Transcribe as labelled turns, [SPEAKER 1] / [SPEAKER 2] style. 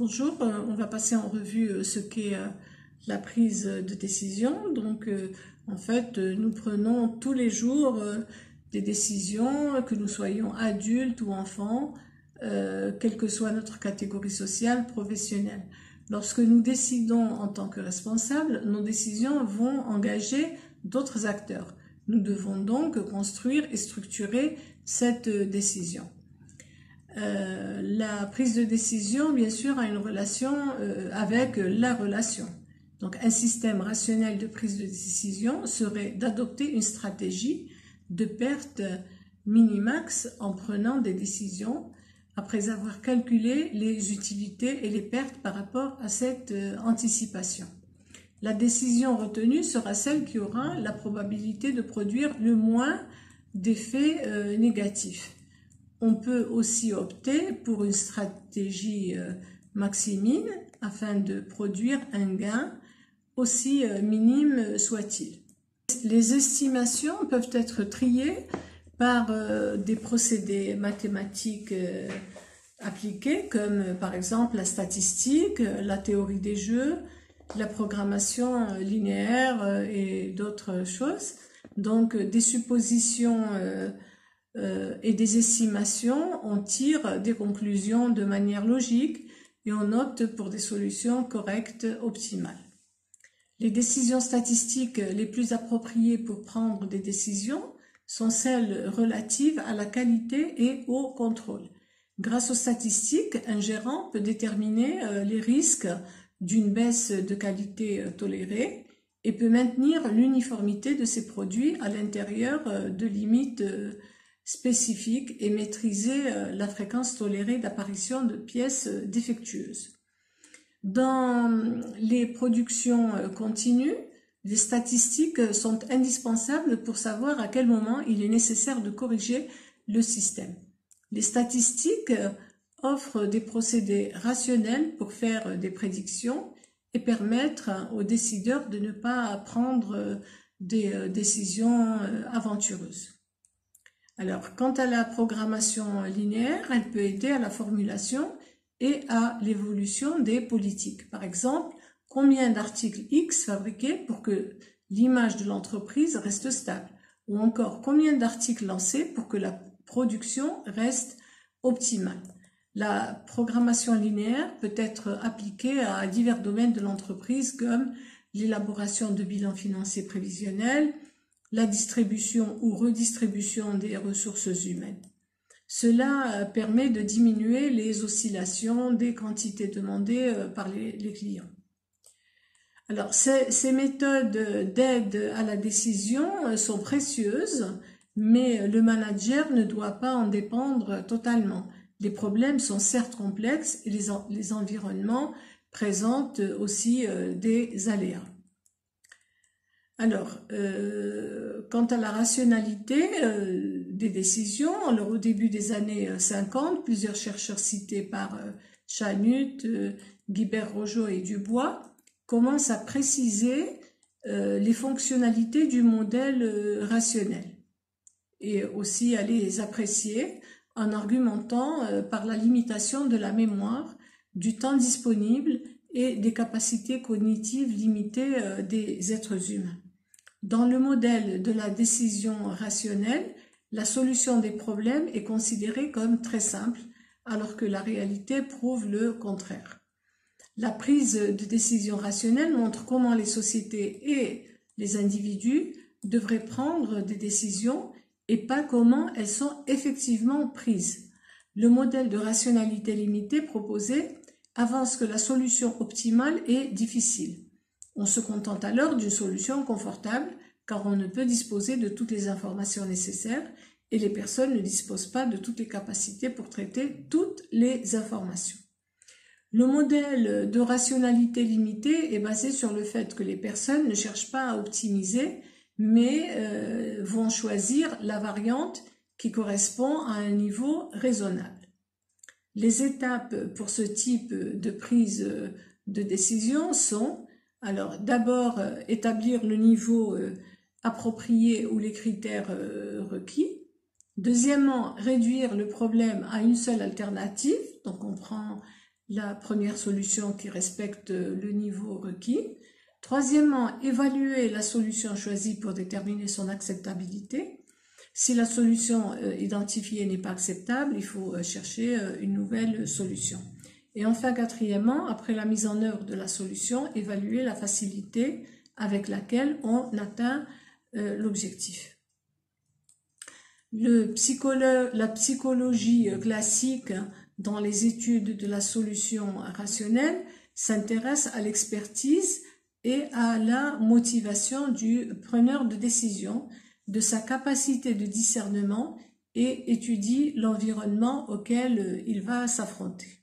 [SPEAKER 1] Bonjour, on va passer en revue ce qu'est la prise de décision. Donc, en fait, nous prenons tous les jours des décisions, que nous soyons adultes ou enfants, quelle que soit notre catégorie sociale, professionnelle. Lorsque nous décidons en tant que responsables, nos décisions vont engager d'autres acteurs. Nous devons donc construire et structurer cette décision. La prise de décision, bien sûr, a une relation avec la relation. Donc, un système rationnel de prise de décision serait d'adopter une stratégie de perte minimax en prenant des décisions après avoir calculé les utilités et les pertes par rapport à cette anticipation. La décision retenue sera celle qui aura la probabilité de produire le moins d'effets négatifs. On peut aussi opter pour une stratégie maximine afin de produire un gain aussi minime soit-il. Les estimations peuvent être triées par des procédés mathématiques appliqués comme par exemple la statistique, la théorie des jeux, la programmation linéaire et d'autres choses. Donc des suppositions et des estimations, on tire des conclusions de manière logique et on opte pour des solutions correctes, optimales. Les décisions statistiques les plus appropriées pour prendre des décisions sont celles relatives à la qualité et au contrôle. Grâce aux statistiques, un gérant peut déterminer les risques d'une baisse de qualité tolérée et peut maintenir l'uniformité de ses produits à l'intérieur de limites spécifiques et maîtriser la fréquence tolérée d'apparition de pièces défectueuses. Dans les productions continues, les statistiques sont indispensables pour savoir à quel moment il est nécessaire de corriger le système. Les statistiques offrent des procédés rationnels pour faire des prédictions et permettre aux décideurs de ne pas prendre des décisions aventureuses. Alors, quant à la programmation linéaire, elle peut aider à la formulation et à l'évolution des politiques. Par exemple, combien d'articles X fabriqués pour que l'image de l'entreprise reste stable? Ou encore, combien d'articles lancés pour que la production reste optimale? La programmation linéaire peut être appliquée à divers domaines de l'entreprise comme l'élaboration de bilans financiers prévisionnels, la distribution ou redistribution des ressources humaines. Cela permet de diminuer les oscillations des quantités demandées par les clients. Alors, ces méthodes d'aide à la décision sont précieuses, mais le manager ne doit pas en dépendre totalement. Les problèmes sont certes complexes et les environnements présentent aussi des aléas. Alors, quant à la rationalité des décisions, alors au début des années 50, plusieurs chercheurs cités par Chanut, Guibert-Rogeau et Dubois commencent à préciser les fonctionnalités du modèle rationnel et aussi à les apprécier en argumentant par la limitation de la mémoire, du temps disponible et des capacités cognitives limitées des êtres humains. Dans le modèle de la décision rationnelle, la solution des problèmes est considérée comme très simple, alors que la réalité prouve le contraire. La prise de décision rationnelle montre comment les sociétés et les individus devraient prendre des décisions et pas comment elles sont effectivement prises. Le modèle de rationalité limitée proposé avance que la solution optimale est difficile. On se contente alors d'une solution confortable car on ne peut disposer de toutes les informations nécessaires et les personnes ne disposent pas de toutes les capacités pour traiter toutes les informations. Le modèle de rationalité limitée est basé sur le fait que les personnes ne cherchent pas à optimiser mais vont choisir la variante qui correspond à un niveau raisonnable. Les étapes pour ce type de prise de décision sont, alors d'abord établir le niveau approprié ou les critères requis. Deuxièmement, réduire le problème à une seule alternative, donc on prend la première solution qui respecte le niveau requis. Troisièmement, évaluer la solution choisie pour déterminer son acceptabilité. Si la solution identifiée n'est pas acceptable, il faut chercher une nouvelle solution. Et enfin, quatrièmement, après la mise en œuvre de la solution, évaluer la facilité avec laquelle on atteint l'objectif. La psychologie classique dans les études de la solution rationnelle s'intéresse à l'expertise et à la motivation du preneur de décision, de sa capacité de discernement et étudie l'environnement auquel il va s'affronter.